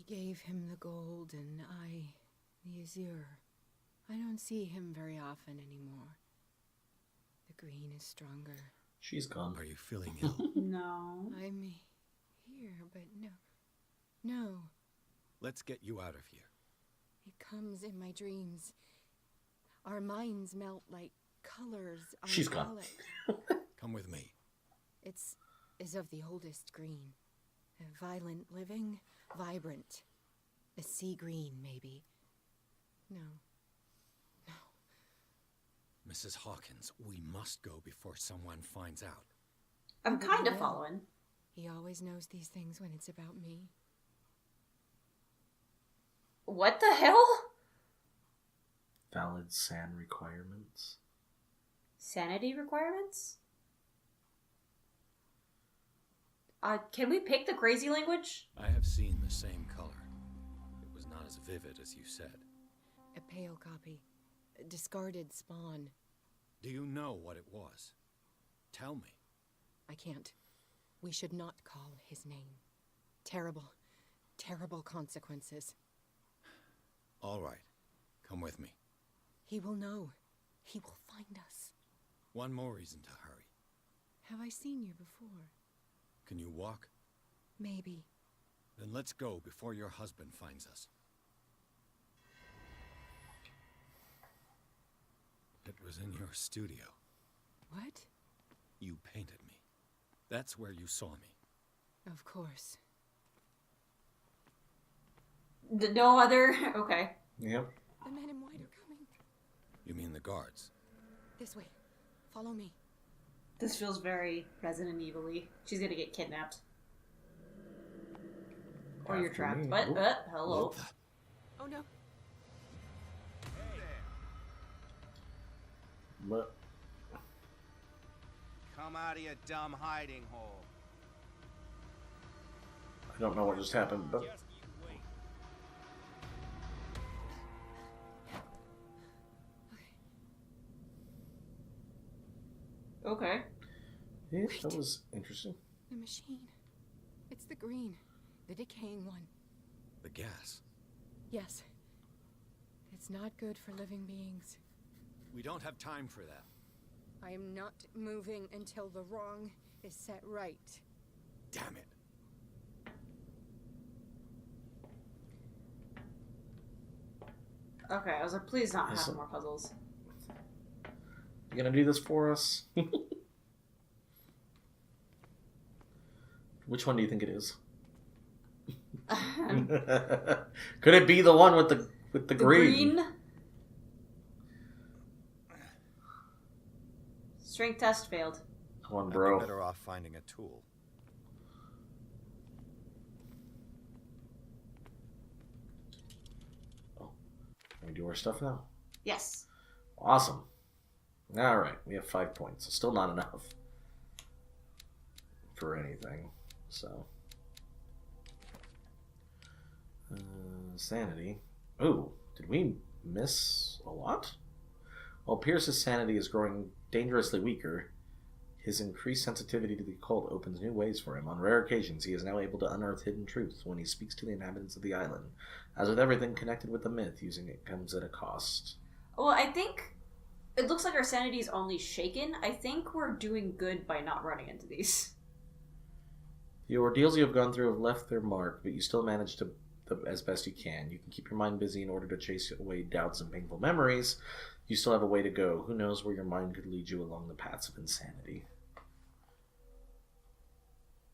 gave him the gold and I the azure. I don't see him very often anymore. The green is stronger. She's gone. Are you feeling ill? No. I'm here, but no. Let's get you out of here. It comes in my dreams. Our minds melt like colors on She's a gone. palette. Come with me. It's of the oldest green. A violent living, vibrant. A sea green, maybe. No. Mrs. Hawkins, we must go before someone finds out. I'm kind of following. He always knows these things when it's about me. What the hell? Valid SAN requirements. Sanity requirements? Can we pick the crazy language? I have seen the same color. It was not as vivid as you said. A pale copy. A discarded spawn. Do you know what it was? Tell me. I can't. We should not call his name. Terrible, terrible consequences. All right. Come with me. He will know. He will find us. One more reason to hurry. Have I seen you before? Can you walk? Maybe. Then let's go before your husband finds us. It was in your studio. What? You painted me. That's where you saw me. Of course. No other... Okay. Yep. The men in white are coming. You mean the guards? This way. Follow me. This feels very Resident Evil-y. She's gonna get kidnapped. Or you're After trapped. me. What? Oop. Hello. What the... Oh no. But Come out of your dumb hiding hole. I don't know what just happened, but Just you wait. Okay. yeah, that was interesting. The machine. It's the green. The decaying one. The gas. Yes. It's not good for living beings. We don't have time for that. I am not moving until the wrong is set right. Damn it. Okay, I was like, please not Yes, have sir. more puzzles. You gonna do this for us? Which one do you think it is? Could it be the one with the green? Strength test failed. Come on, I'd bro. be better off finding a tool. Can we do our stuff now? Yes. Awesome. Alright, we have 5 points. Still not enough for anything. So. Sanity. Ooh, did we miss a lot? While Pierce's sanity is growing dangerously weaker, his increased sensitivity to the occult opens new ways for him. On rare occasions, he is now able to unearth hidden truths when he speaks to the inhabitants of the island. As with everything connected with the myth, using it comes at a cost. Well, I think it looks like our sanity is only shaken. I think we're doing good by not running into these. The ordeals you have gone through have left their mark, but you still manage to, as best you can. You can keep your mind busy in order to chase away doubts and painful memories. You still have a way to go. Who knows where your mind could lead you along the paths of insanity.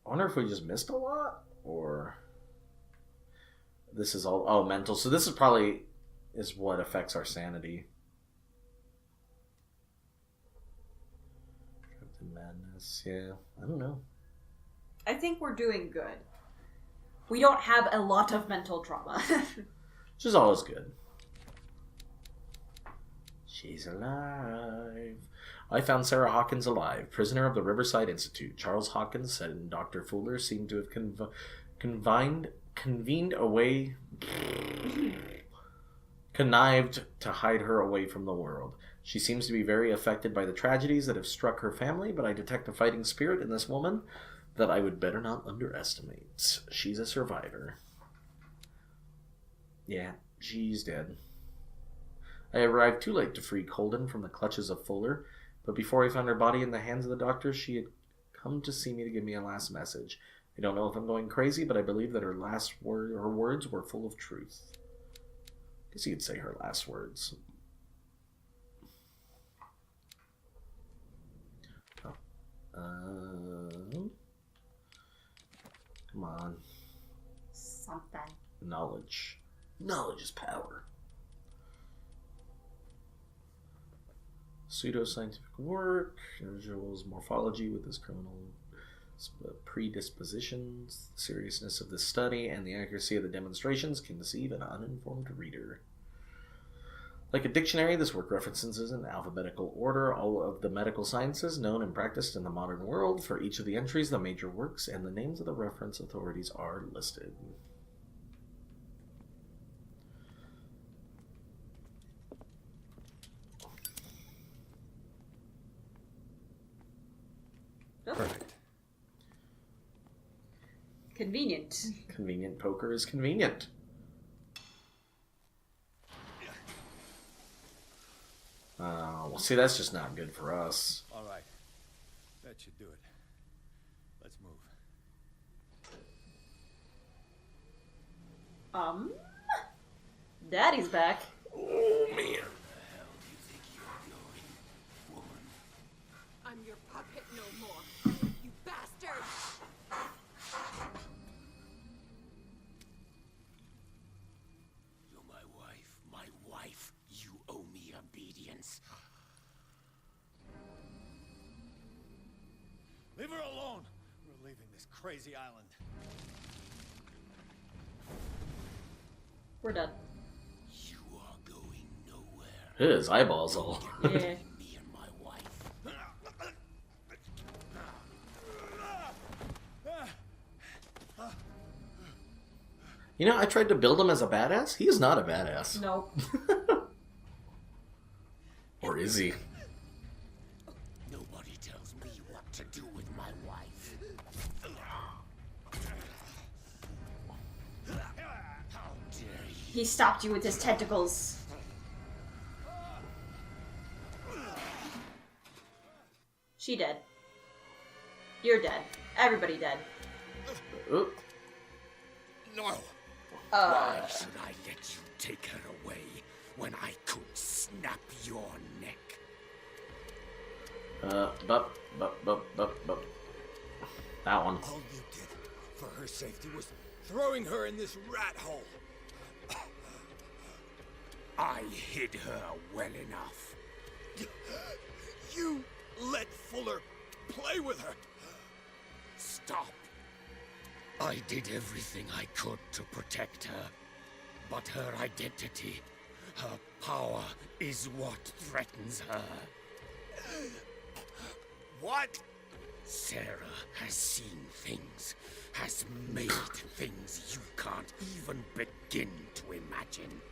I wonder if we just missed a lot, or this is all mental. So this is probably what affects our sanity. Captain Madness, yeah. I don't know. I think we're doing good. We don't have a lot of mental trauma. Which is always good. She's alive. I found Sarah Hawkins alive, prisoner of the Riverside Institute. Charles Hawkins said, and Dr. Fuller seemed to have convened away, connived to hide her away from the world. She seems to be very affected by the tragedies that have struck her family, but I detect a fighting spirit in this woman that I would better not underestimate. She's a survivor. Yeah, she's dead. I arrived too late to free Colden from the clutches of Fuller, but before I found her body in the hands of the doctor, she had come to see me to give me a last message. I don't know if I'm going crazy, but I believe that her words were full of truth. I guess you could say her last words. Oh. Come on. Something. Knowledge. Knowledge is power. Pseudoscientific work, Joel's morphology with his criminal predispositions, the seriousness of the study, and the accuracy of the demonstrations can deceive an uninformed reader. Like a dictionary, this work references in alphabetical order all of the medical sciences known and practiced in the modern world. For each of the entries, the major works and the names of the reference authorities are listed. Perfect. Convenient. Convenient poker is convenient. Well, see, that's just not good for us. All right. That should do it. Let's move. Daddy's back. Oh, man. I'm your puppet no more, you bastard! You're my wife. My wife. You owe me obedience. Leave her alone. We're leaving this crazy island. We're done. You are going nowhere. His eyeballs all. Yeah. Me and my wife. You know, I tried to build him as a badass. He is not a badass. Nope. Or is he? Nobody tells me what to do with my wife. How dare you? He stopped you with his tentacles. She dead. You're dead. Everybody dead. Oh, No. Why should I let you take her away when I could snap your neck? bup. That one. All you did for her safety was throwing her in this rat hole. I hid her well enough. You let Fuller play with her. Stop. I did everything I could to protect her. But her identity, her power, is what threatens her. What? Sarah has seen things, has made things you can't even begin to imagine.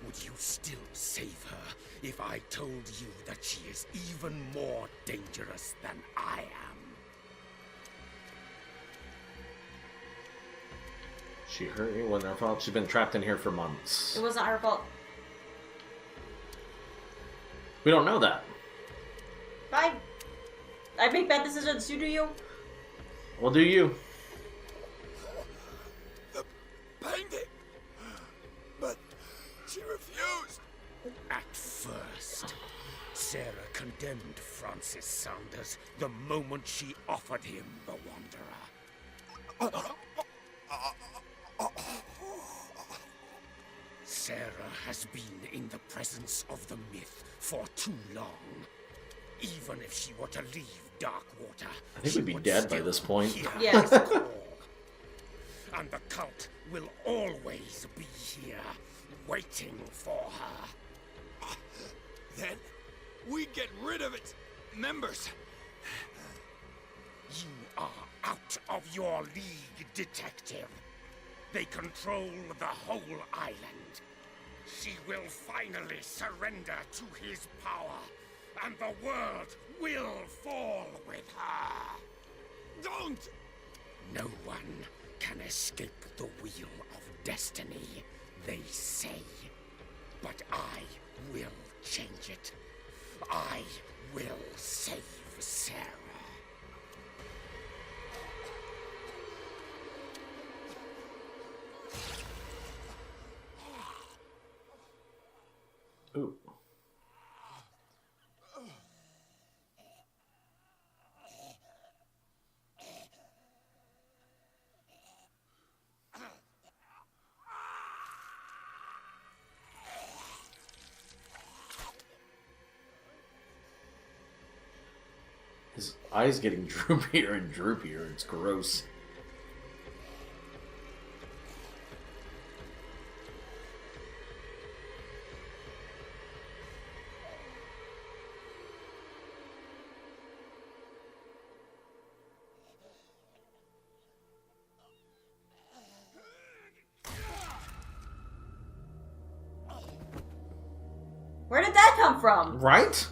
Would you still save her if I told you that she is even more dangerous than I am? She hurt you when her fault. She's been trapped in here for months. It wasn't her fault. We don't know that. Fine. I make bad decisions, you do you. Well, do you? The painting! But she refused! At first, Sarah condemned Francis Saunders the moment she offered him the Wanderer. Sarah has been in the presence of the myth for too long. Even if she were to leave Darkwater, I think we'd be dead by this point. Yeah. And the cult will always be here, waiting for her. Then we get rid of its members. You are out of your league, detective. They control the whole island. She will finally surrender to his power, and the world will fall with her. Don't! No one can escape the wheel of destiny. they say. But I will change it. I will save Sarah. Ooh. His eyes getting droopier and droopier. It's gross. Where did that come from? Right?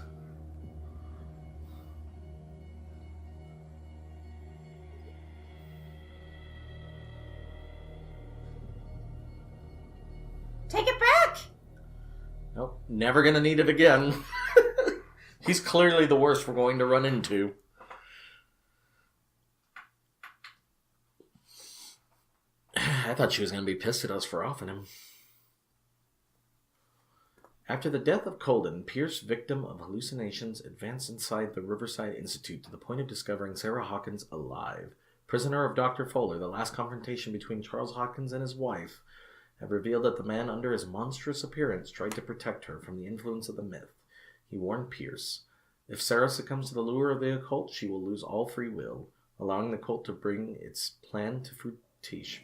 Take it back! Nope. Never gonna need it again. He's clearly the worst we're going to run into. I thought she was going to be pissed at us for offing him. After the death of Colden, Pierce, victim of hallucinations, advanced inside the Riverside Institute to the point of discovering Sarah Hawkins alive. Prisoner of Dr. Fuller, the last confrontation between Charles Hawkins and his wife had revealed that the man under his monstrous appearance tried to protect her from the influence of the myth. He warned Pierce, if Sarah succumbs to the lure of the occult, she will lose all free will, allowing the cult to bring its plan to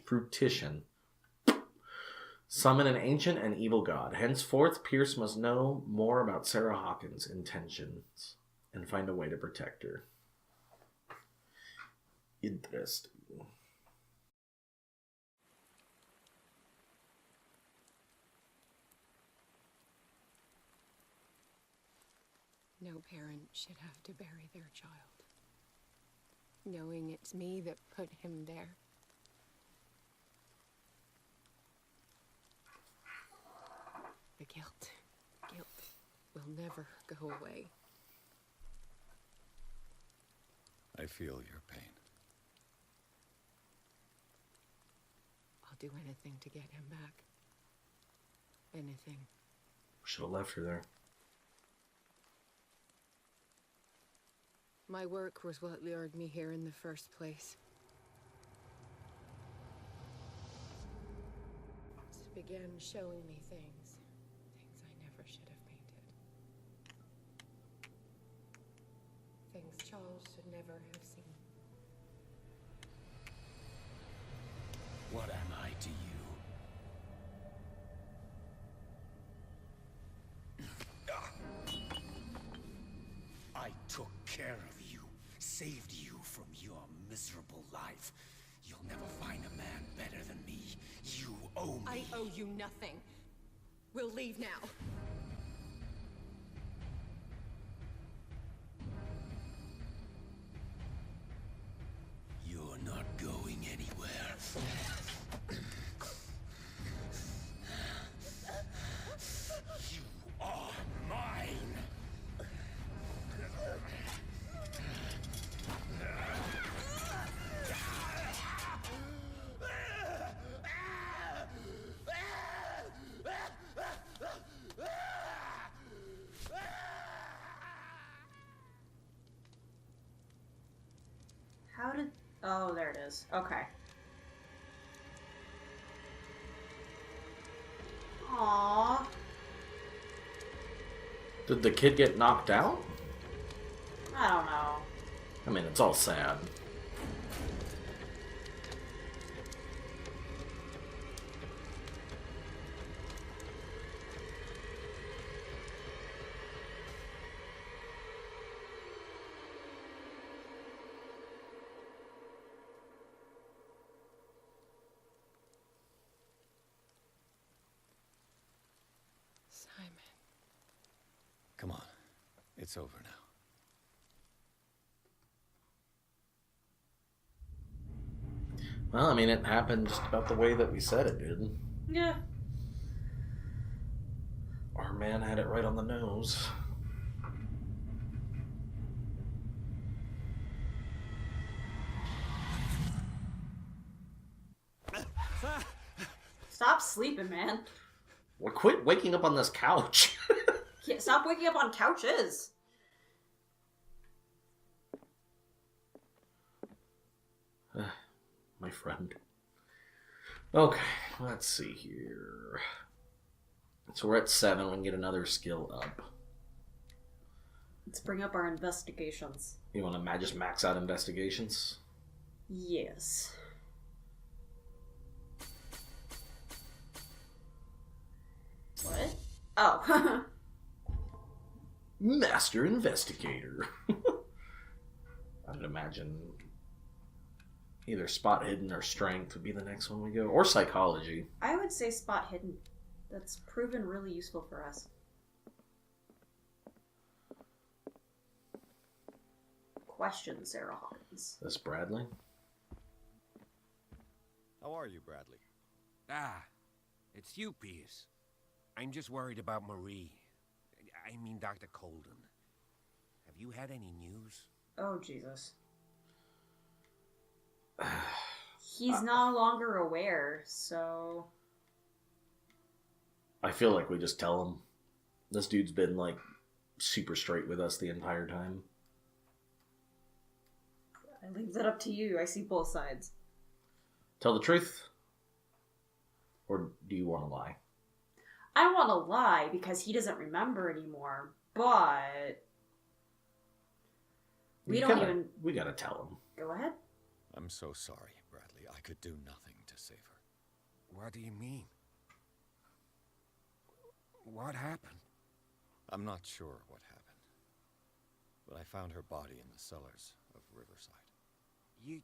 fruition. Summon an ancient and evil god. Henceforth, Pierce must know more about Sarah Hawkins' intentions and find a way to protect her. Interesting. No parent should have to bury their child, knowing it's me that put him there. The guilt will never go away. I feel your pain. I'll do anything to get him back. Anything. Should have left her there. My work was what lured me here in the first place. It began showing me things I never should have painted. Things Charles should never have seen. What am I to you? I took care of you, saved you from your miserable life. You'll never find a man better than me. You owe me. I owe you nothing. We'll leave now. You're not going anywhere. You are mine. How did... Oh, there it is. Okay. Aww. Did the kid get knocked out? I don't know. I mean, it's all sad. Simon. Come on. It's over now. Well, I mean, it happened just about the way that we said it did. Yeah. Our man had it right on the nose. Stop sleeping, man. Well, quit waking up on this couch. Stop waking up on couches. My friend. Okay, let's see here. So we're at 7. We can get another skill up. Let's bring up our investigations. You want to just max out investigations? Yes. What? Oh. Master Investigator. I'd imagine either Spot Hidden or Strength would be the next one we go. Or Psychology. I would say Spot Hidden. That's proven really useful for us. Question, Sarah Hawkins. This Bradley? How are you, Bradley? Ah, it's you, Pierce. I'm just worried about Marie. I mean, Dr. Colden. Have you had any news? Oh, Jesus. He's no longer aware, so... I feel like we just tell him. This dude's been, like, super straight with us the entire time. I leave that up to you. I see both sides. Tell the truth? Or do you want to lie? I don't want to lie because he doesn't remember anymore, but... We gotta tell him. Go ahead. I'm so sorry, Bradley. I could do nothing to save her. What do you mean? What happened? I'm not sure what happened. But I found her body in the cellars of Riverside. You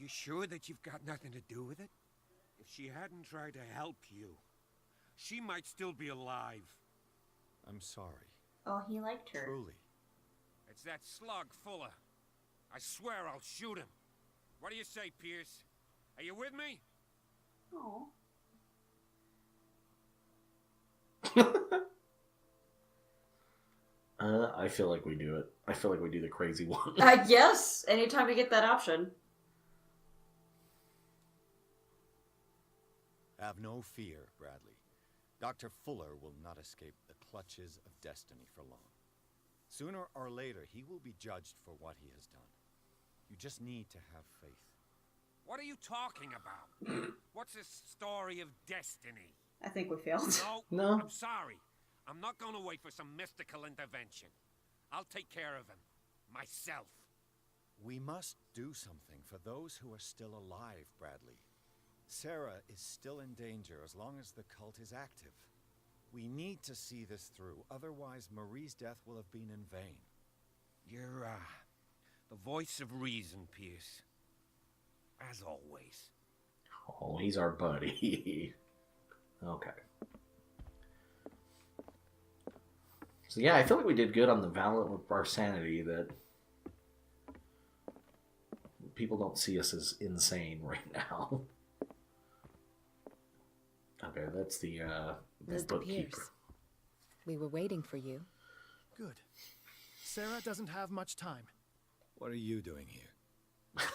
sure that you've got nothing to do with it? If she hadn't tried to help you, she might still be alive. I'm sorry. Oh, he liked her. Truly. It's that slug, Fuller. I swear I'll shoot him. What do you say, Pierce? Are you with me? Oh. I feel like we do it. I feel like we do the crazy one. Yes! Anytime we get that option. Have no fear, Bradley. Dr. Fuller will not escape the clutches of destiny for long. Sooner or later, he will be judged for what he has done. You just need to have faith. What are you talking about? What's this story of destiny? I think we failed. No. I'm sorry. I'm not going to wait for some mystical intervention. I'll take care of him. Myself. We must do something for those who are still alive, Bradley. Sarah is still in danger as long as the cult is active. We need to see this through, otherwise Marie's death will have been in vain. You're, the voice of reason, Pierce. As always. Oh, he's our buddy. Okay. So yeah, I feel like we did good on the our sanity, that people don't see us as insane right now. Okay, that's the Mr. bookkeeper. Pierce. We were waiting for you. Good. Sarah doesn't have much time. What are you doing here?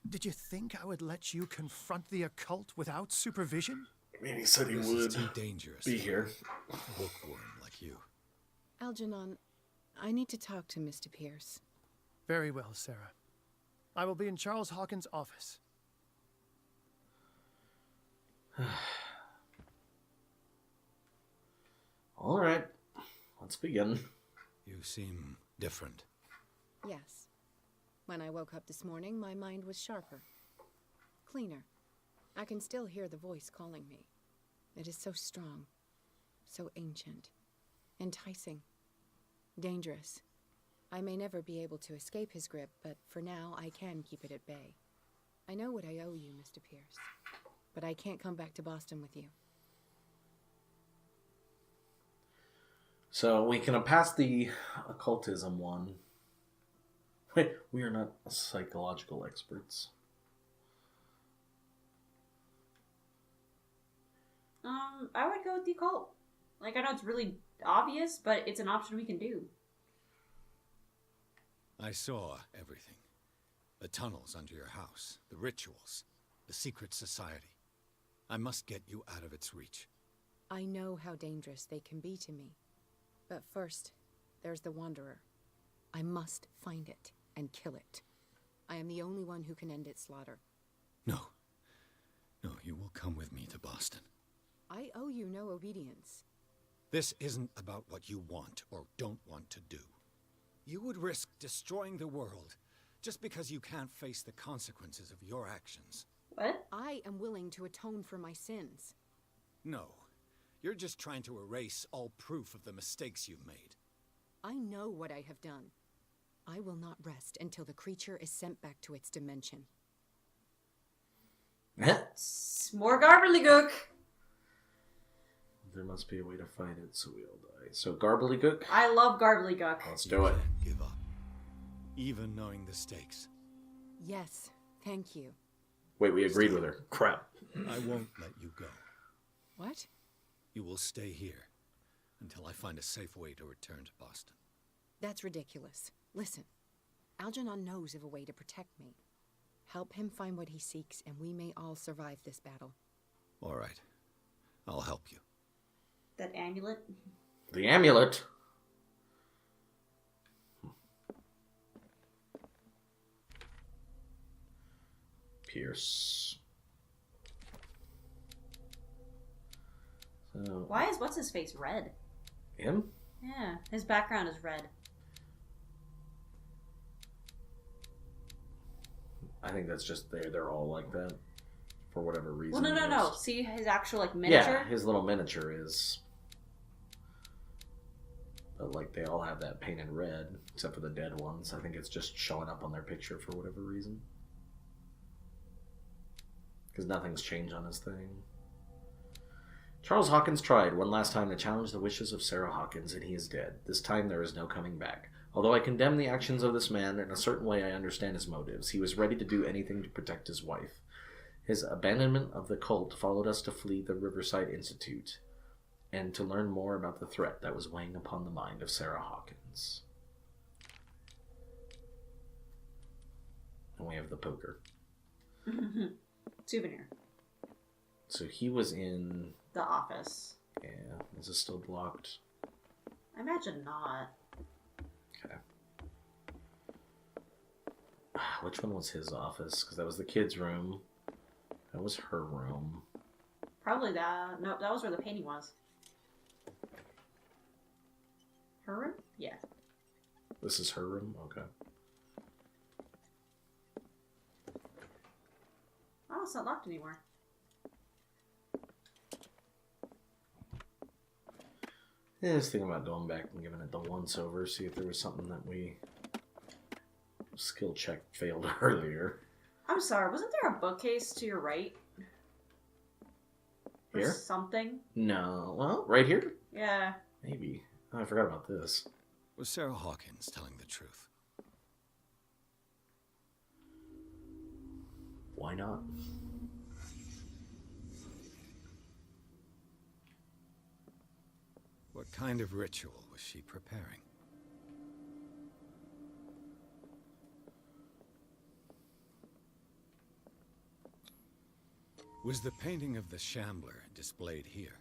Did you think I would let you confront the occult without supervision? I mean, he said he This would is too dangerous. be here. A bookworm like you. Algernon, I need to talk to Mr. Pierce. Very well, Sarah. I will be in Charles Hawkins' office. All right, let's begin. You seem different. Yes. When I woke up this morning, my mind was sharper. Cleaner. I can still hear the voice calling me. It is so strong. So ancient. Enticing. Dangerous. I may never be able to escape his grip, but for now I can keep it at bay. I know what I owe you, Mr. Pierce. But I can't come back to Boston with you. So we can pass the occultism one. We are not psychological experts. I would go with the occult. Like, I know it's really obvious, but it's an option we can do. I saw everything. The tunnels under your house, the rituals, the secret society. I must get you out of its reach. I know how dangerous they can be to me. But first, there's the Wanderer. I must find it and kill it. I am the only one who can end its slaughter. No. No, you will come with me to Boston. I owe you no obedience. This isn't about what you want or don't want to do. You would risk destroying the world just because you can't face the consequences of your actions. What? I am willing to atone for my sins. No. You're just trying to erase all proof of the mistakes you've made. I know what I have done. I will not rest until the creature is sent back to its dimension. More gobbledygook. There must be a way to fight it, so we all die. So, Garbledygook? I love gobbledygook. Let's do it. Can't give up. Even knowing the stakes. Yes, thank you. Wait, we agreed with her. Crap. I won't let you go. What? You will stay here until I find a safe way to return to Boston. That's ridiculous. Listen, Algernon knows of a way to protect me. Help him find what he seeks, and we may all survive this battle. All right. I'll help you. That amulet? The amulet. Pierce. So, Why is what's-his-face red? him? Yeah, his background is red. I think that's just they're all like that for whatever reason. Well, no. See his actual, like, miniature? Yeah, his little miniature is. But, like, they all have that painted red, except for the dead ones. I think it's just showing up on their picture for whatever reason. Because nothing's changed on his thing. Charles Hawkins tried one last time to challenge the wishes of Sarah Hawkins, and he is dead. This time there is no coming back. Although I condemn the actions of this man, in a certain way I understand his motives. He was ready to do anything to protect his wife. His abandonment of the cult followed us to flee the Riverside Institute, and to learn more about the threat that was weighing upon the mind of Sarah Hawkins. And we have the poker. Souvenir. So he was in... The office. Yeah, is this still blocked? I imagine not. Okay. Which one was his office? Because that was the kid's room. That was her room. Probably that. No, that was where the painting was. Her room? Yeah. This is her room? Okay. Oh, it's not locked anymore. Yeah, I was thinking about going back and giving it the once over, see if there was something that we skill check failed earlier. I'm sorry, wasn't there a bookcase to your right? Or Here? something? No. Well, right here? Yeah. Maybe. Oh, I forgot about this. Was Sarah Hawkins telling the truth? Why not? What kind of ritual was she preparing? Was the painting of the Shambler displayed here?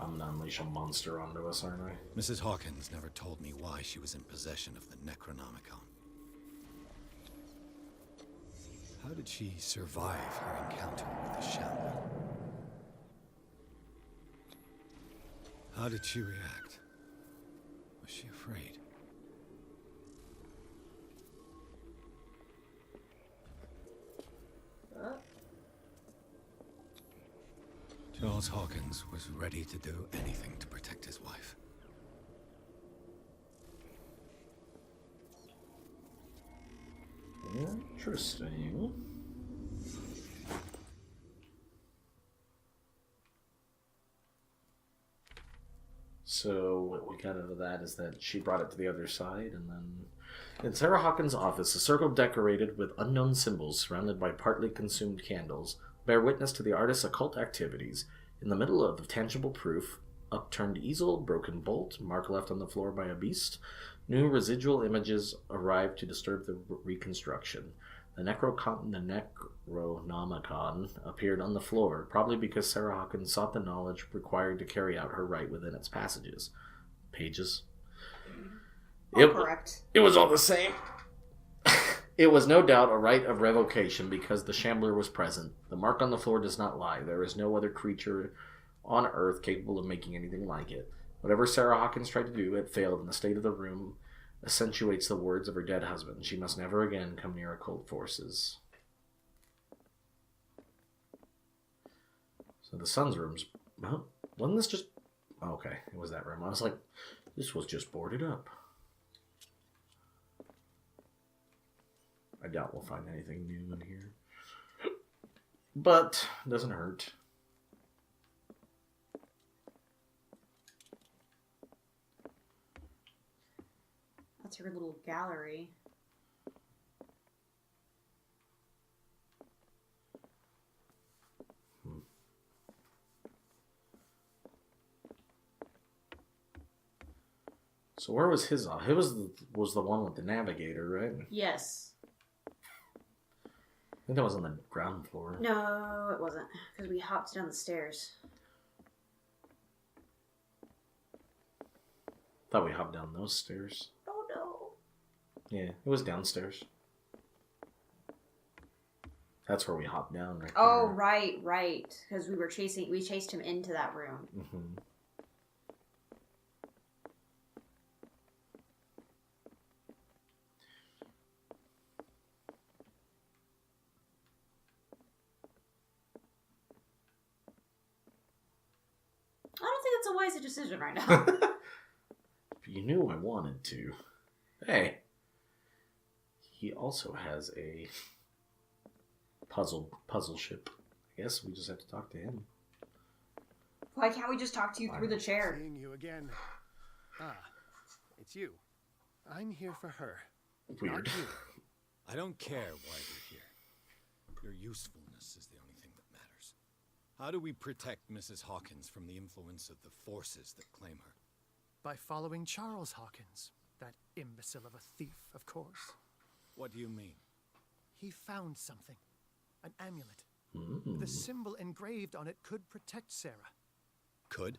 I'm gonna unleash a monster onto us, aren't I? Mrs. Hawkins never told me why she was in possession of the Necronomicon. How did she survive her encounter with the Shambler? How did she react? Was she afraid? Charles Hawkins was ready to do anything to protect his wife. Interesting. So what we got out of that is that she brought it to the other side, and then in Sarah Hawkins' office, a circle decorated with unknown symbols surrounded by partly consumed candles bear witness to the artist's occult activities. In the middle of the tangible proof, upturned easel, broken bolt, mark left on the floor by a beast, new residual images arrive to disturb the reconstruction. The Necronomicon appeared on the floor, probably because Sarah Hawkins sought the knowledge required to carry out her rite within its passages. Pages. Correct. It was all the same. It was no doubt a rite of revocation because the Shambler was present. The mark on the floor does not lie. There is no other creature on Earth capable of making anything like it. Whatever Sarah Hawkins tried to do, it failed, and the state of the room accentuates the words of her dead husband. She must never again come near occult forces. So the son's room's... Well, wasn't this just... Oh, okay, it was that room. I was like, this was just boarded up. I doubt we'll find anything new in here. But, it doesn't hurt. That's her little gallery. So where was his off? It was the one with the navigator, right? Yes. I think that was on the ground floor. No, it wasn't. Because we hopped down the stairs. Thought we hopped down those stairs. Oh no. Yeah, it was downstairs. That's where we hopped down right Oh, there. right. Because we chased him into that room. Mm-hmm. I don't think that's a wise decision right now. You knew I wanted to. Hey. He also has a puzzle ship. I guess we just have to talk to him. Why can't we just talk to you through the chair? Seeing you again. Ah, it's you. I'm here for her. Weird. Not you. I don't care why you're here. Your usefulness is the only thing that matters. How do we protect Mrs. Hawkins from the influence of the forces that claim her? By following Charles Hawkins. That imbecile of a thief, of course. What do you mean? He found something. An amulet. Mm. The symbol engraved on it could protect Sarah. Could?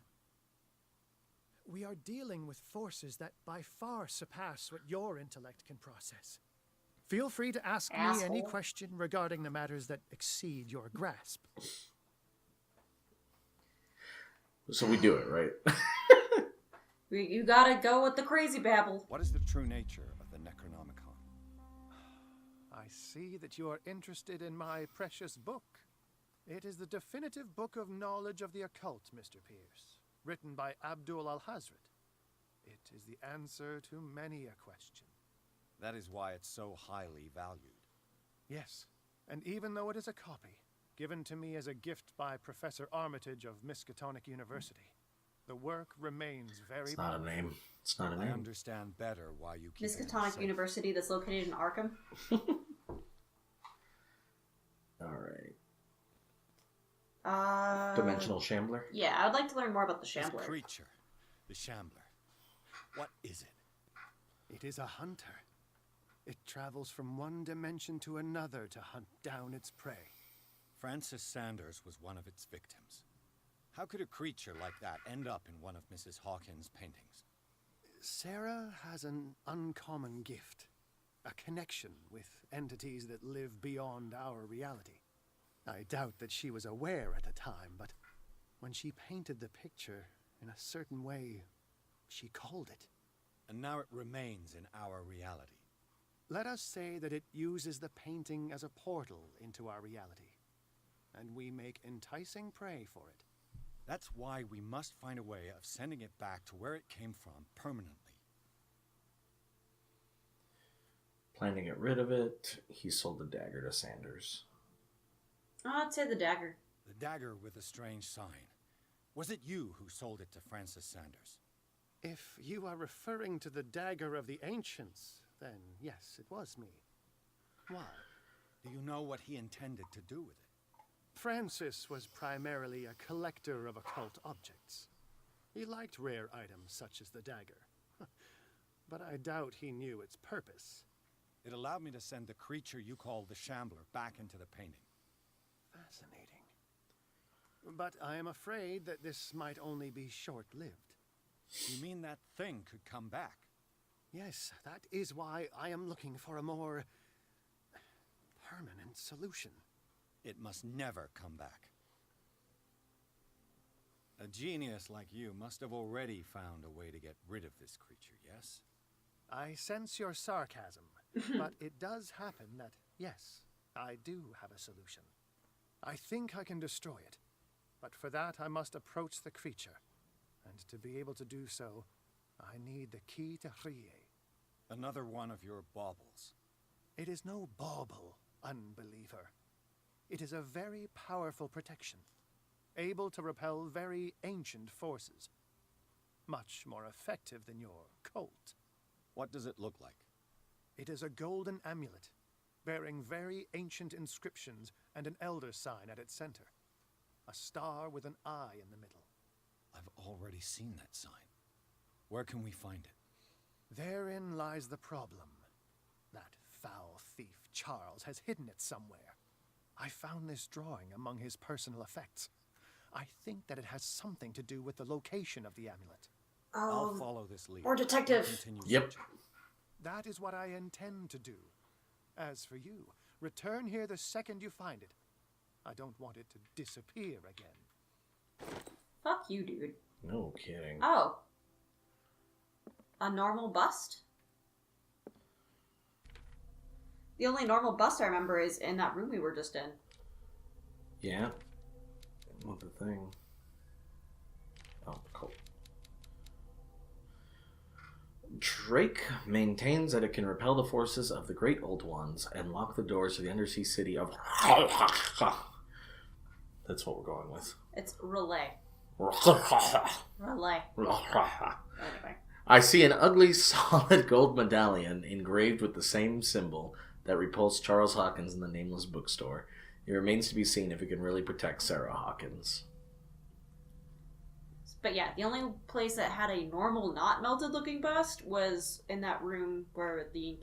We are dealing with forces that by far surpass what your intellect can process. Feel free to ask me any Asshole. question regarding the matters that exceed your grasp. So we do it, right? You gotta go with the crazy babble. What is the true nature of the Necronomicon? I see that you are interested in my precious book. It is the definitive book of knowledge of the occult, Mr. Pierce, written by Abdul al-Hazred. It is the answer to many a question. That is why it's so highly valued. Yes, and even though it is a copy, given to me as a gift by Professor Armitage of Miskatonic University, the work remains very It's not a name. It's not a I name. understand better why you keep it Miskatonic safe. University that's located in Arkham. Alright. Uh, Dimensional Shambler? Yeah, I'd like to learn more about the This Shambler. creature, the Shambler. What is it? It is a hunter. It travels from one dimension to another to hunt down its prey. Francis Sanders was one of its victims. How could a creature like that end up in one of Mrs. Hawkins' paintings? Sarah has an uncommon gift. A connection with entities that live beyond our reality. I doubt that she was aware at the time, but when she painted the picture in a certain way, she called it. And now it remains in our reality. Let us say that it uses the painting as a portal into our reality, and we make enticing prey for it. That's why we must find a way of sending it back to where it came from permanently. Plan to get rid of it. He sold the dagger to Sanders. I'd say the dagger. The dagger with a strange sign. Was it you who sold it to Francis Sanders? If you are referring to the dagger of the ancients, then yes, it was me. Why? Do you know what he intended to do with it? Francis was primarily a collector of occult objects. He liked rare items such as the dagger. But I doubt he knew its purpose. It allowed me to send the creature you call the Shambler back into the painting. Fascinating. But I am afraid that this might only be short-lived. You mean that thing could come back? Yes, that is why I am looking for a more permanent solution. It must never come back. A genius like you must have already found a way to get rid of this creature, yes? I sense your sarcasm, but it does happen that, yes, I do have a solution. I think I can destroy it, but for that I must approach the creature. And to be able to do so, I need the key to Rie. Another one of your baubles. It is no bauble, unbeliever. It is a very powerful protection, able to repel very ancient forces. Much more effective than your Colt. What does it look like? It is a golden amulet, bearing very ancient inscriptions and an elder sign at its center. A star with an eye in the middle. I've already seen that sign. Where can we find it? Therein lies the problem. That foul thief Charles has hidden it somewhere. I found this drawing among his personal effects. I think that it has something to do with the location of the amulet. I'll follow this lead. Or detective. Continue Yep. searching. That is what I intend to do. As for you, return here the second you find it. I don't want it to disappear again. Fuck you, dude. No kidding. Oh. A normal bust? The only normal bust I remember is in that room we were just in. Yeah. What the thing? Oh, cool. Drake maintains that it can repel the forces of the Great Old Ones and lock the doors to the undersea city of... That's what we're going with. It's relay. Relay. Anyway. I see an ugly, solid gold medallion engraved with the same symbol that repulsed Charles Hawkins in the Nameless Bookstore. It remains to be seen if it can really protect Sarah Hawkins. But yeah, the only place that had a normal, not melted looking bust was in that room where the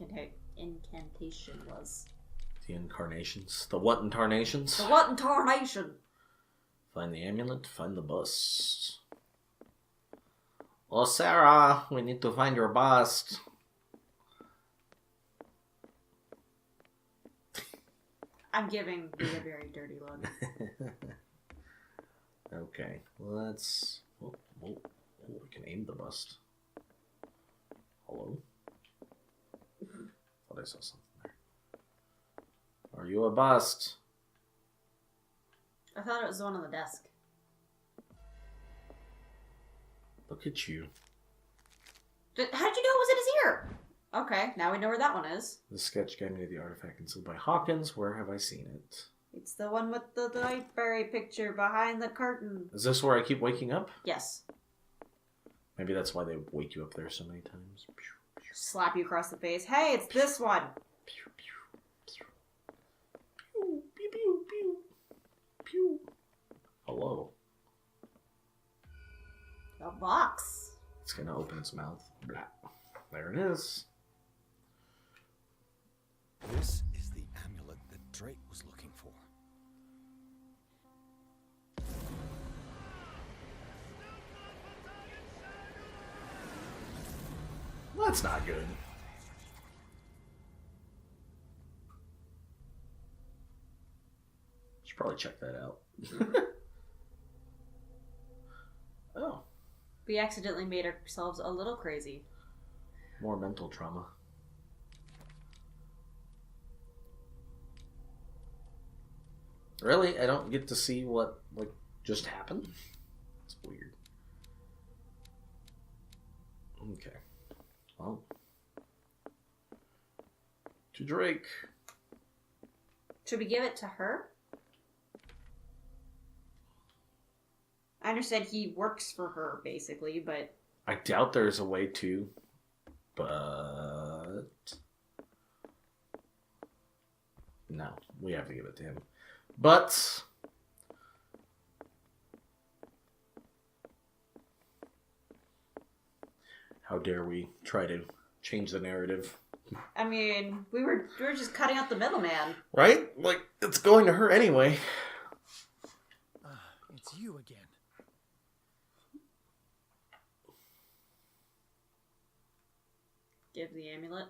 incantation was. The incarnations. The what incarnations? The what incarnation? Find the amulet, find the bust. Oh, Sarah, we need to find your bust. I'm giving you a very dirty look. Okay, let's... Oh, we can aim the bust. Hello? Thought I saw something there. Are you a bust? I thought it was the one on the desk. Look at you. How did you know it was in his ear? Okay, now we know where that one is. The sketch gave me the artifact concealed by Hawkins. Where have I seen it? It's the one with the library picture behind the curtain. Is this where I keep waking up? Yes. Maybe that's why they wake you up there so many times. Slap you across the face. Hey, it's this one. Pew, pew, pew. Pew, pew, pew, pew. Pew. Hello. A box. It's gonna open its mouth. Blah. There it is. This is the amulet that Drake was looking for. That's not good. Should probably check that out. Oh, We accidentally made ourselves a little crazy. more mental trauma. Really? I don't get to see what, just happened? It's weird. Okay. Well. To Drake. Should we give it to her? I understand he works for her, basically, but... I doubt there's a way to, but... No, we have to give it to him. But, How dare we try to change the narrative? I mean, we were just cutting out the middleman. Right? Like, it's going to hurt anyway. It's you again. Give the amulet.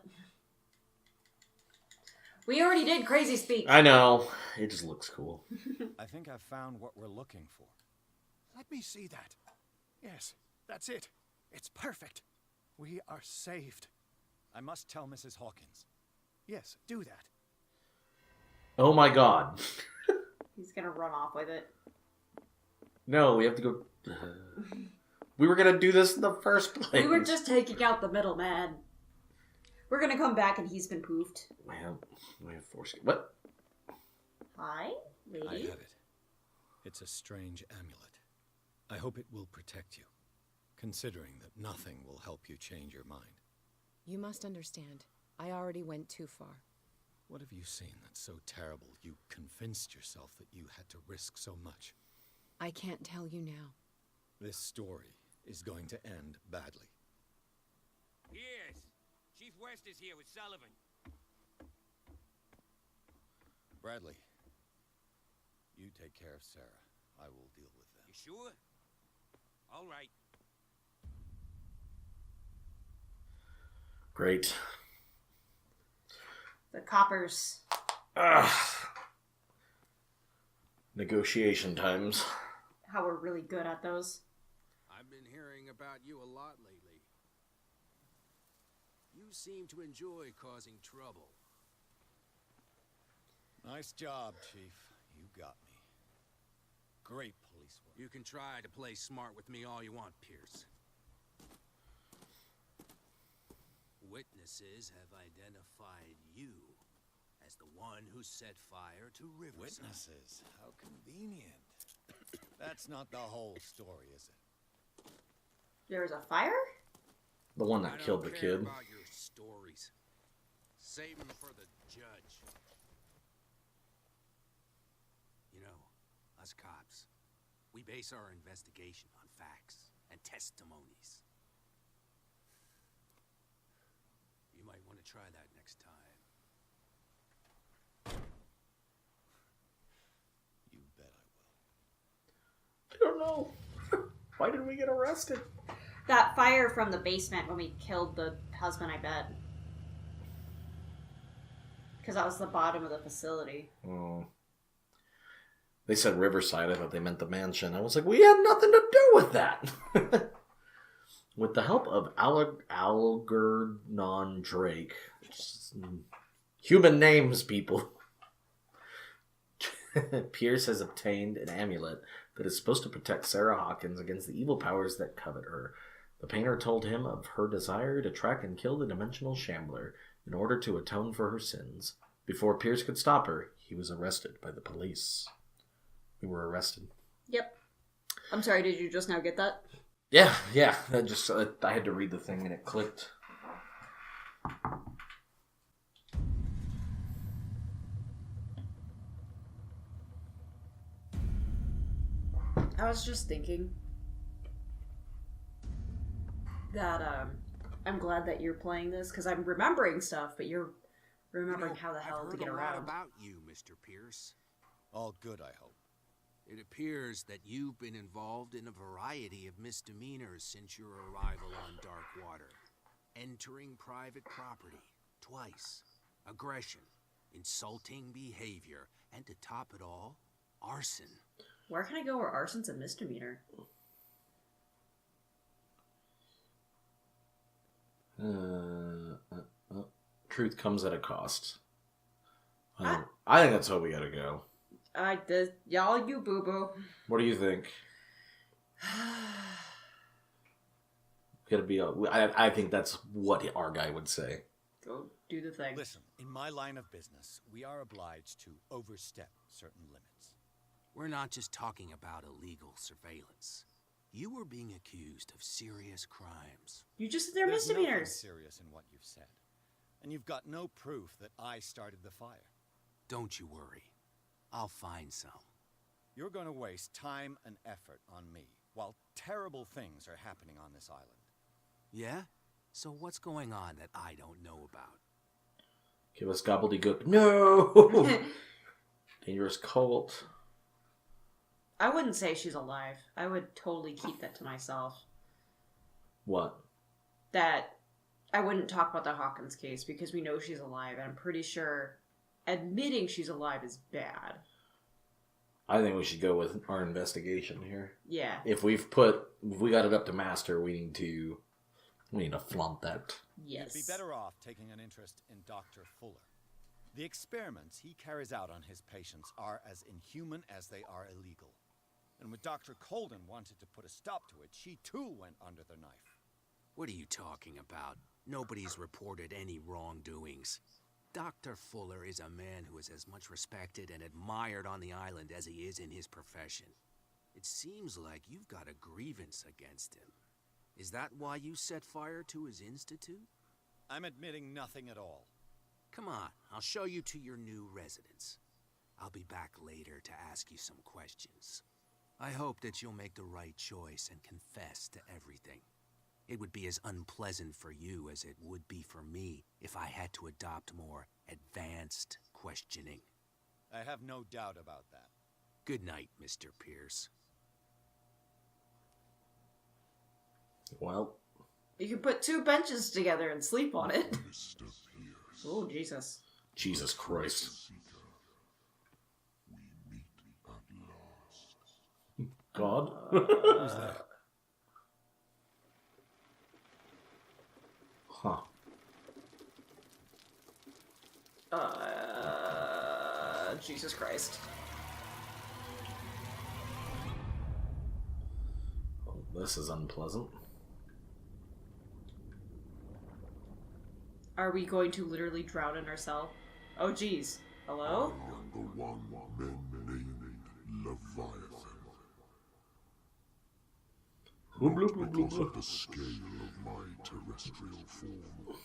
We already did crazy speak. I know. It just looks cool. I think I've found what we're looking for. Let me see that. Yes, that's it. It's perfect. We are saved. I must tell Mrs. Hawkins. Yes, do that. Oh my god. He's gonna run off with it. No, we have to go... we were gonna do this in the first place. We were just taking out the middleman. We're gonna come back and he's been poofed. We have foreskin. What? Hi, I lady. have it. It's a strange amulet. I hope it will protect you, considering that nothing will help you change your mind. You must understand. I already went too far. What have you seen that's so terrible you convinced yourself that you had to risk so much? I can't tell you now. This story is going to end badly. Yes. Chief West is here with Sullivan. Bradley, you take care of Sarah. I will deal with them. You sure? All right. Great. The coppers. Ugh. Negotiation times. How we're really good at those. I've been hearing about you a lot lately. You seem to enjoy causing trouble. Nice job, Chief. You got me. Great police work. You can try to play smart with me all you want, Pierce. Witnesses have identified you as the one who set fire to Riverside. Witnesses? How convenient. That's not the whole story, is it? There was a fire? The one that I killed the don't care kid. about your stories. Save them for the judge. You know, us cops, we base our investigation on facts and testimonies. You might want to try that next time. You bet I will. I don't know. Why did we get arrested? That fire from the basement when we killed the husband, I bet. Because that was the bottom of the facility. Oh. They said Riverside. I thought they meant the mansion. I was like, we had nothing to do with that. With the help of Algernon Drake. Human names, people. Pierce has obtained an amulet that is supposed to protect Sarah Hawkins against the evil powers that covet her. The painter told him of her desire to track and kill the dimensional shambler in order to atone for her sins. Before Pierce could stop her, he was arrested by the police. We were arrested. Yep. I'm sorry, did you just now get that? Yeah. I had to read the thing and it clicked. I was just thinking that I'm glad that you're playing this because I'm remembering stuff, but you're remembering how the hell I've to heard get a lot around. about you, Mr. Pierce. All good, I hope. It appears that you've been involved in a variety of misdemeanors since your arrival on Darkwater. Entering private property, twice. Aggression, insulting behavior, and to top it all, arson. Where can I go where arson's a misdemeanor? Truth comes at a cost. What? I think that's how we gotta go. Y'all, you boo boo. What do you think? Gotta be. I think that's what our guy would say. Go do the thing. Listen, in my line of business, we are obliged to overstep certain limits. We're not just talking about illegal surveillance. You were being accused of serious crimes. You just said they're There's nothing misdemeanors. serious in what you've said. And you've got no proof that I started the fire. Don't you worry. I'll find some. You're going to waste time and effort on me, while terrible things are happening on this island. Yeah? So what's going on that I don't know about? Give us gobbledygook. No! Dangerous cult. I wouldn't say she's alive. I would totally keep that to myself. What? That I wouldn't talk about the Hawkins case because we know she's alive, and I'm pretty sure admitting she's alive is bad. I think we should go with our investigation here. Yeah. If we got it up to master, we need to flaunt that. Yes. You'd be better off taking an interest in Dr. Fuller. The experiments he carries out on his patients are as inhuman as they are illegal. And when Dr. Colden wanted to put a stop to it, she too went under the knife. What are you talking about? Nobody's reported any wrongdoings. Dr. Fuller is a man who is as much respected and admired on the island as he is in his profession. It seems like you've got a grievance against him. Is that why you set fire to his institute? I'm admitting nothing at all. Come on, I'll show you to your new residence. I'll be back later to ask you some questions. I hope that you'll make the right choice and confess to everything. It would be as unpleasant for you as it would be for me if I had to adopt more advanced questioning. I have no doubt about that. Good night, Mr. Pierce. Well, You could put two benches together and sleep on it. Mr. Pierce. Oh, Jesus. Jesus Christ. We meet at last. God? Who's that? Huh. Jesus Christ. Well, this is unpleasant. Are we going to literally drown in ourselves? Oh, jeez. Hello? I am the one men named Leviathan. Not because of the scale of my terrestrial form,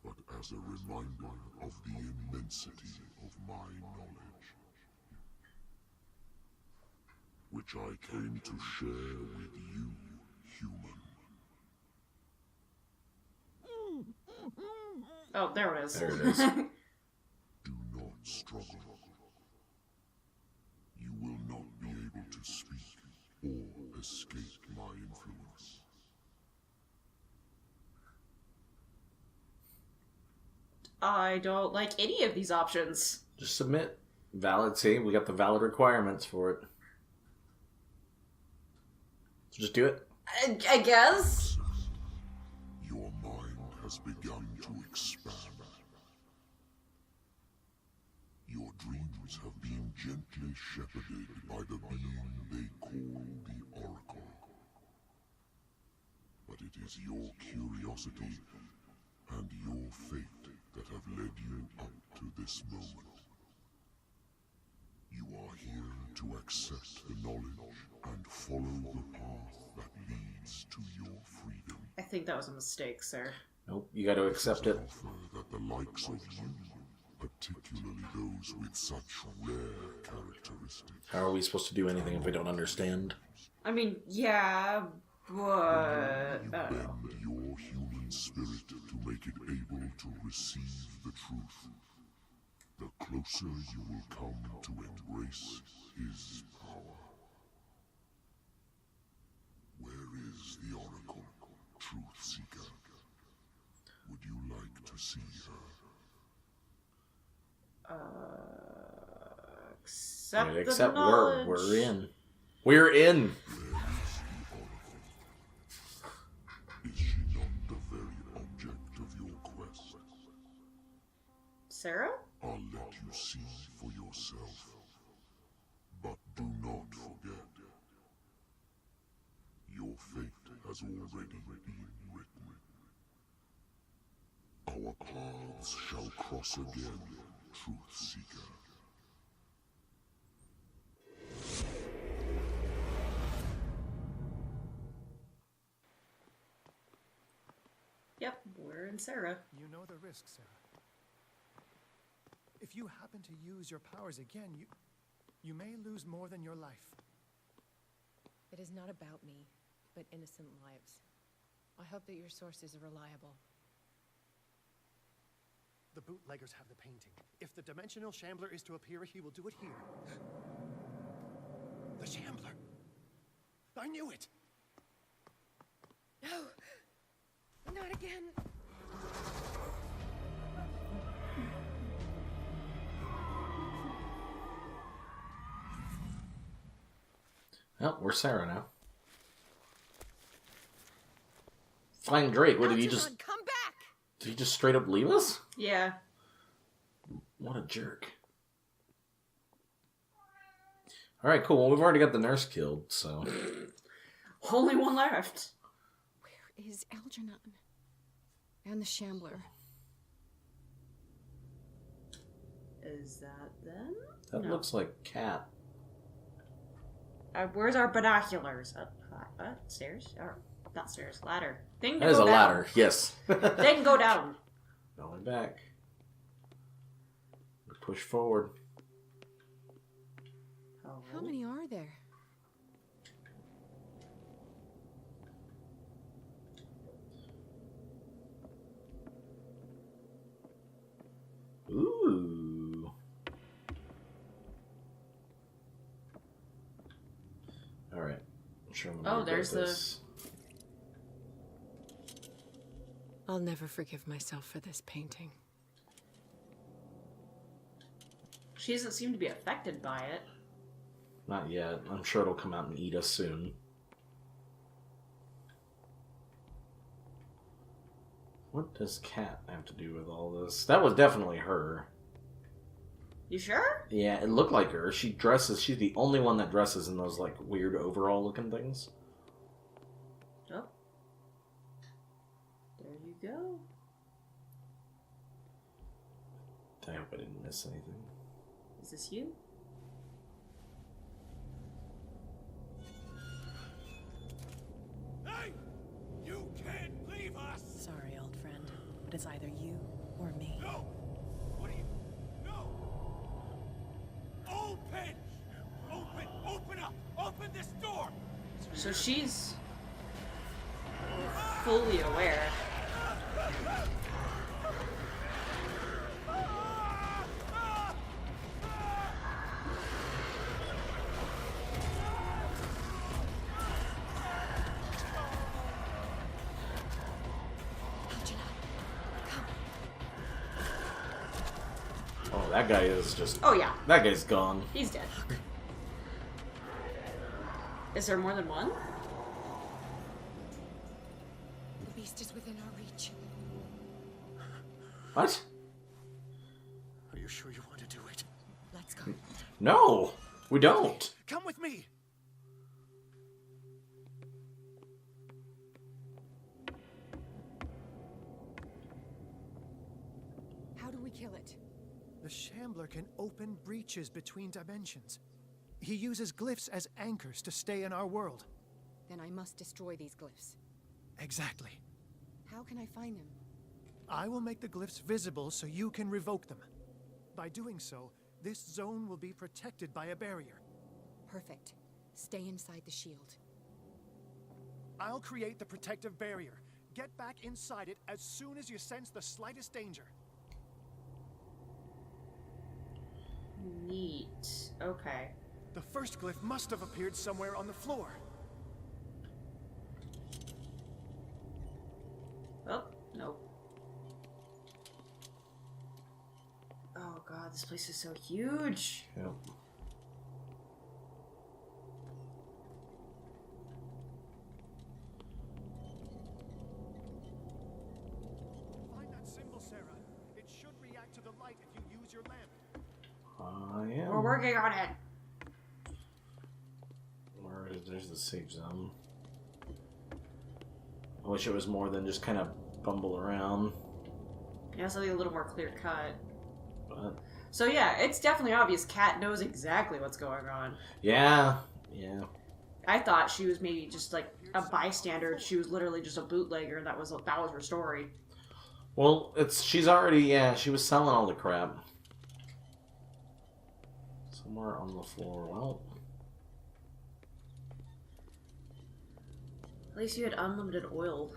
but as a reminder of the immensity of my knowledge, which I came to share with you, human. Oh, there it is. There it is. Do not struggle. You will not be able to speak or escape my influence. I don't like any of these options. Just submit. Valid. See, we got the valid requirements for it. So just do it. I guess? Your mind has begun to expand. Your dreams have been gently shepherded by the being they call the Oracle. But it is your curiosity and your fate that have led you up to this moment. You are here to accept the knowledge and follow the path that leads to your freedom. I think that was a mistake, sir. Nope, you got to accept it. Offer that the likes of you, particularly those with such rare characteristics, How are we supposed to do anything if we don't understand? I mean, yeah, but... you bend your human spirit to make it able to receive the truth. The closer you will come to embrace his power. Where is the Oracle, Truth Seeker? Would you like to see her? Accept Right, the except knowledge. we're in. We're in. Is she not the very object of your quest? Sarah? I'll let you see for yourself. But do not forget, your fate has already been written. Our paths shall cross again, Truth Seeker. Yep, we're in Sarah. You know the risk, Sarah. If you happen to use your powers again, you may lose more than your life. It is not about me, but innocent lives. I hope that your sources are reliable. The bootleggers have the painting. If the dimensional shambler is to appear, he will do it here. The shambler! I knew it! No! Not again! Oh, we're Sarah now. Flying Drake, what did he just... Come back! Did he just straight up leave us? Yeah. What a jerk. Alright, cool. Well, we've already got the nurse killed, so... Only one left. Where is Algernon? And the Shambler? Is that them? That No. looks like Cat. Where's our binoculars? Stairs? Or, not stairs. Ladder. Thing to That is go a down. ladder, yes. They can go down. Going back. Push forward. How many are there? Ooh. Alright. I'm sure I'm gonna regret there's this. I'll never forgive myself for this painting. She doesn't seem to be affected by it. Not yet. I'm sure it'll come out and eat us soon. What does Cat have to do with all this? That was definitely her. You sure? Yeah, it looked like her. She dresses. She's the only one that dresses in those like weird overall looking things. Oh. There you go. I hope I didn't miss anything. Is this you? Hey! You can't leave us! Sorry, old friend, but it's either you or me. No! What are you... No! Open! Open up! Open this door! So she's fully aware. Oh, that guy is just... Oh yeah, That guy's gone. he's dead. Is there more than one? The beast is within our reach. What? Are you sure you want to do it? Let's go. No! We don't! Come with me! How do we kill it? The Shambler can open breaches between dimensions. He uses glyphs as anchors to stay in our world. Then I must destroy these glyphs. Exactly. How can I find them? I will make the glyphs visible so you can revoke them. By doing so, this zone will be protected by a barrier. Perfect. Stay inside the shield. I'll create the protective barrier. Get back inside it as soon as you sense the slightest danger. Neat. Okay. The first glyph must have appeared somewhere on the floor. Oh, nope. Oh god, this place is so huge. Yep. Find that symbol, Sarah. It should react to the light if you use your lamp. I am. We're working on it. Where is... There's the safe zone. I wish it was more than just kind of bumble around. Yeah, something a little more clear cut. But... So yeah, it's definitely obvious Kat knows exactly what's going on. Yeah. Yeah. I thought she was maybe just like a bystander. She was literally just a bootlegger, and that was her story. Well, she's already... Yeah, she was selling all the crap. Somewhere on the floor. Well... At least you had unlimited oil.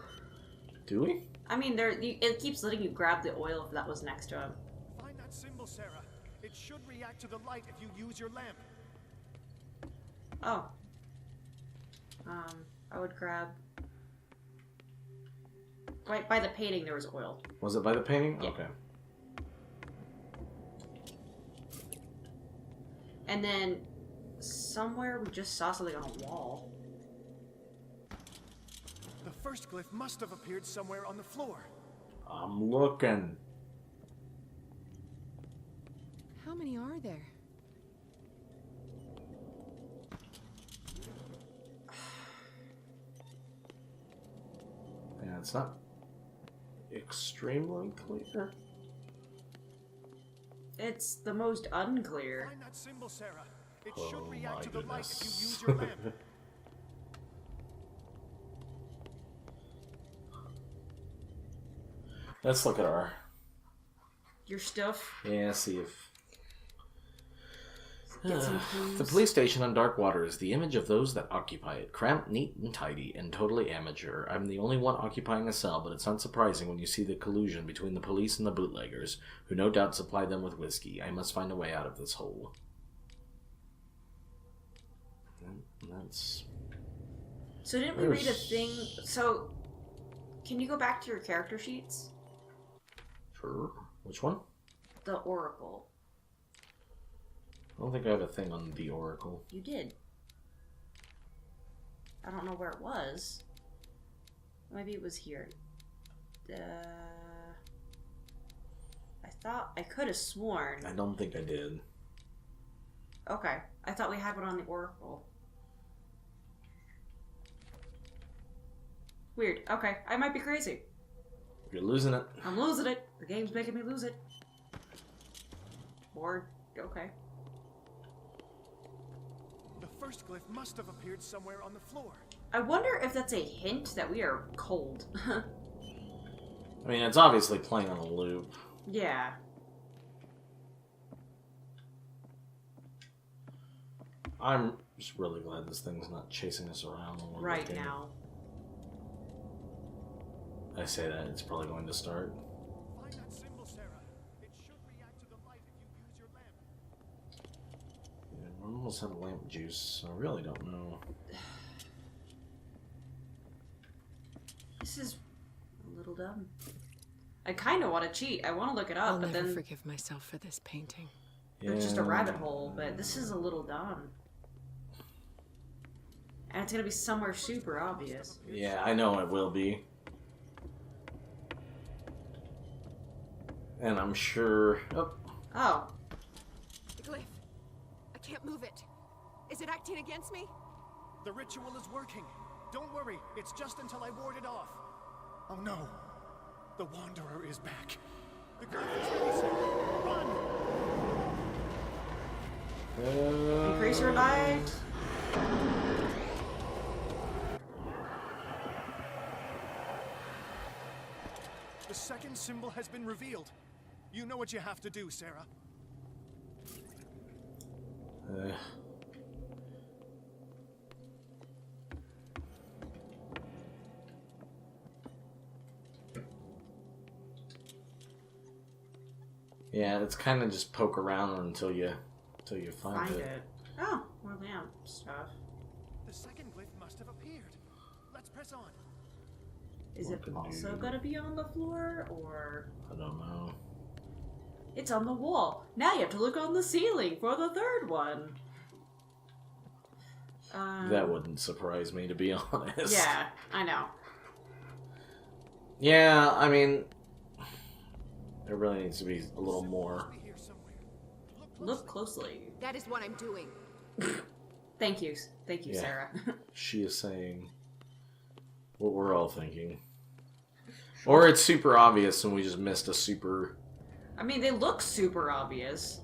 Do we? I mean, it keeps letting you grab the oil if that was next to him. Find that symbol, Sarah. It should react to the light if you use your lamp. Oh. I would grab... Right by the painting there was oil. Was it by the painting? Yeah. Okay. And then somewhere we just saw something on a wall. The first glyph must have appeared somewhere on the floor. I'm looking. How many are there? Yeah, it's not extremely clear. It's the most unclear. Find that symbol, Sarah. It Oh should react my to the light if you goodness. use your lamp. Let's look at our... Your stuff. Yeah, see if... Get some The clues. police station on Dark Water is the image of those that occupy it. Cramped, neat, and tidy, and totally amateur. I'm the only one occupying a cell, but it's not surprising when you see the collusion between the police and the bootleggers, who no doubt supply them with whiskey. I must find a way out of this hole. And that's... So didn't we read a thing? So, can you go back to your character sheets? Sure. Which one? The Oracle. I don't think I have a thing on the Oracle. You did. I don't know where it was. Maybe it was here. I thought I could have sworn. I don't think I did. Okay, I thought we had one on the Oracle. Weird. Okay, I might be crazy. You're losing it. I'm losing it. The game's making me lose it. Bored. Okay. The first glyph must have appeared somewhere on the floor. I wonder if that's a hint that we are cold. I mean, it's obviously playing on a loop. Yeah. I'm just really glad this thing's not chasing us around when we're Right looking. now. I say that, it's probably going to start. Find that symbol, Sarah. It should react to the light if you use your lamp. Yeah, I almost have lamp juice, so I really don't know. This is a little dumb. I kind of want to cheat. I want to look it up, I'll but never then forgive myself for this painting. it's just a rabbit hole. But this is a little dumb. And it's going to be somewhere super obvious. Yeah, I know it will be. And I'm sure... Oh, Oh. The glyph. I can't move it. Is it acting against me? The ritual is working. Don't worry, it's just until I ward it off. Oh no. The Wanderer is back. The glyph is releasing. Run! Increase your light. The second symbol has been revealed. You know what you have to do, Sarah. yeah, it's kind of just poke around until you find it. Oh, more lamp stuff. The second glyph must have appeared. Let's press on. Is it What can also do? going to be on the floor, or... I don't know. It's on the wall. Now you have to look on the ceiling for the third one. That wouldn't surprise me, to be honest. Yeah, I know. Yeah, I mean... There really needs to be a little more. Must be here somewhere. Look closely. That is what I'm doing. Thank you. Thank you, Yeah. Sarah. She is saying what we're all thinking. Or it's super obvious and we just missed a super... I mean, they look super obvious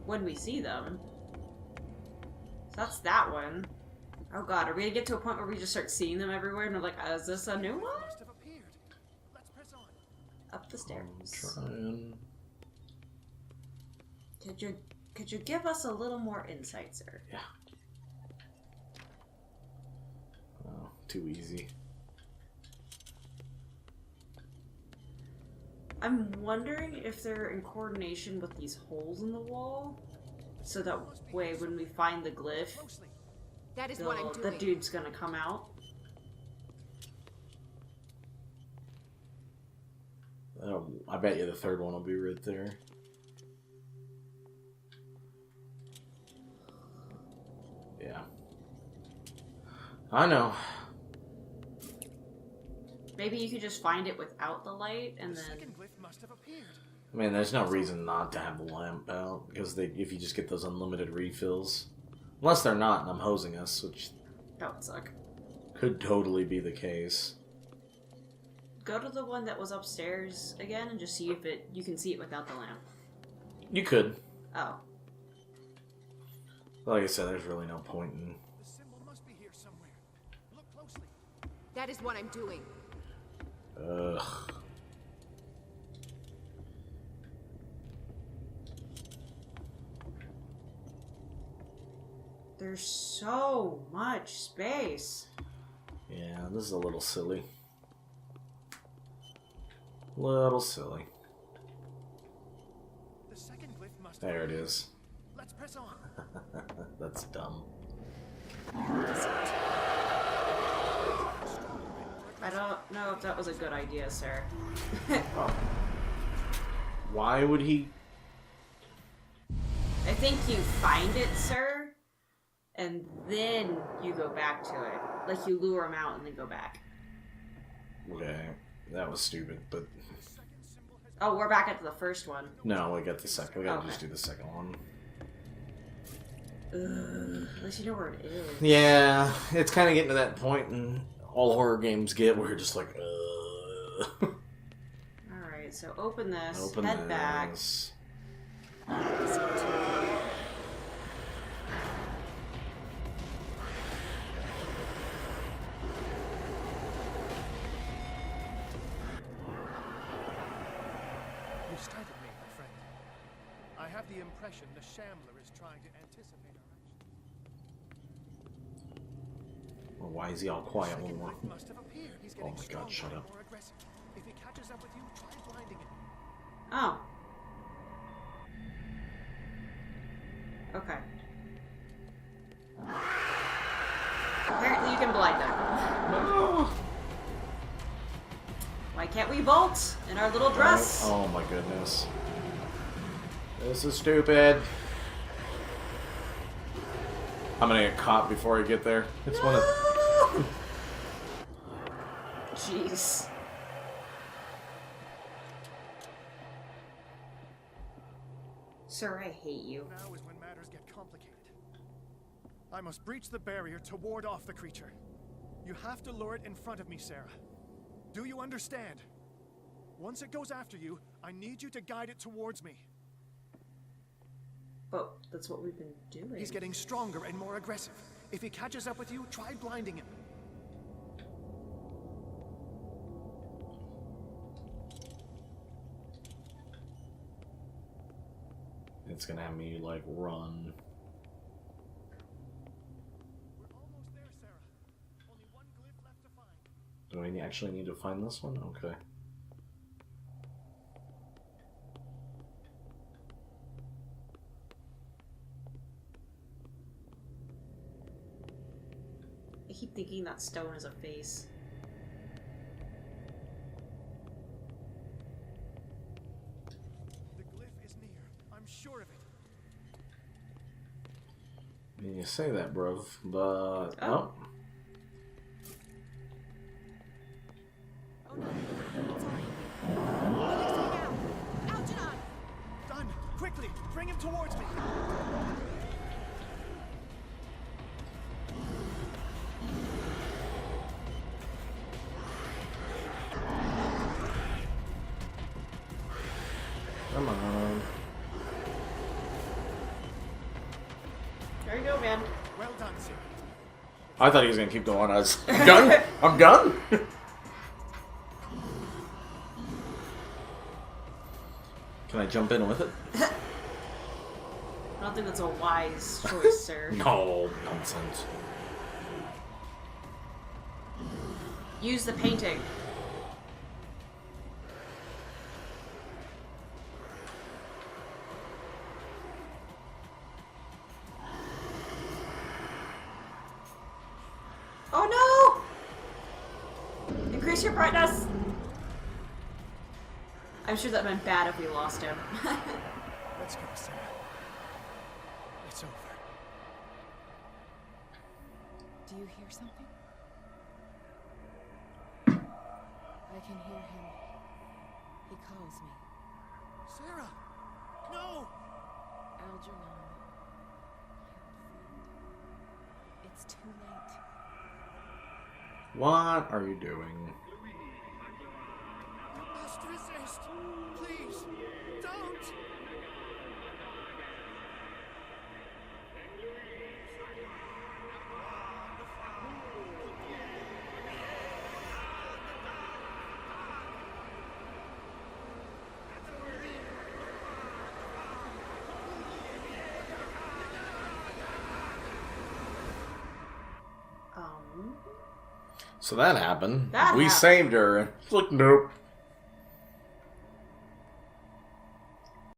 when we see them. So that's that one. Oh god, are we gonna get to a point where we just start seeing them everywhere and we're like, is this a new one? Must have appeared. Let's press on. Up the stairs. I'm trying... Could you give us a little more insight, sir? Yeah. Oh, too easy. I'm wondering if they're in coordination with these holes in the wall, so that way when we find the glyph, That is what I'm the doing. dude's gonna come out. Oh, I bet you the third one will be right there. Yeah. I know. Maybe you could just find it without the light, and then... Second glyph must have appeared. I mean, there's no reason not to have the lamp out, because if you just get those unlimited refills. Unless they're not, and I'm hosing us, which That would suck. could totally be the case. Go to the one that was upstairs again, and just see if you can see it without the lamp. You could. Oh. Like I said, there's really no point in... The symbol must be here somewhere. Look closely. That is what I'm doing. Ugh. There's so much space. Yeah, this is a little silly. Little silly. The second glyph must There have it appeared. is. Let's press on. That's dumb. I don't know if that was a good idea, sir. Oh. Why would he... I think you find it, sir, and then you go back to it. Like, you lure him out and then go back. Okay, that was stupid, but... Oh, we're back at the first one. No, we got the second. We gotta Okay. just do the second one. At least you know where it is. Yeah, it's kind of getting to that point in all horror games get where you're just like, Alright, so open this, Open head back. this. You started me, my friend. I have the impression the Shambler is trying to anticipate our actions. Well, why is he all quiet when Second we're... glyph must have appeared. He's getting my God, stronger shut and up. more aggressive. If he catches up with you, try blinding him. Oh. Okay. Apparently you can blind them. Why can't we bolt in our little dress? Oh my goodness. This is stupid. I'm gonna get caught before I get there. It's one of... Jeez. Sir, I hate you. Now is when matters get complicated. I must breach the barrier to ward off the creature. You have to lure it in front of me, Sarah. Do you understand? Once it goes after you, I need you to guide it towards me. But that's what we've been doing. He's getting stronger and more aggressive. If he catches up with you, try blinding him. It's gonna have me, like, run. We're almost there, Sarah. Only one glyph left to find. Do I actually need to find this one? Okay. I keep thinking that stone is a face. The glyph is near. I'm sure of it. I mean, you say that, bruv, but... Oh. Oh. Oh no, it's already. Release me now. Algernon! Done! Quickly! Bring him towards me! Come on. There you go, man. Well done, Sarah. I thought he was gonna keep going. I was... I'm done? I'm done? Can I jump in with it? I don't think that's a wise choice, sir. No, nonsense. Use the painting. Increase your brightness! I'm sure that meant bad if we lost him. Let's go, Sarah. It's over. Do you hear something? I can hear him. He calls me. Sarah! No! Algernon. My old friend. It's too late. What are you doing? You must resist! Please! Don't! So that happened. That We happened. saved her. Look, nope.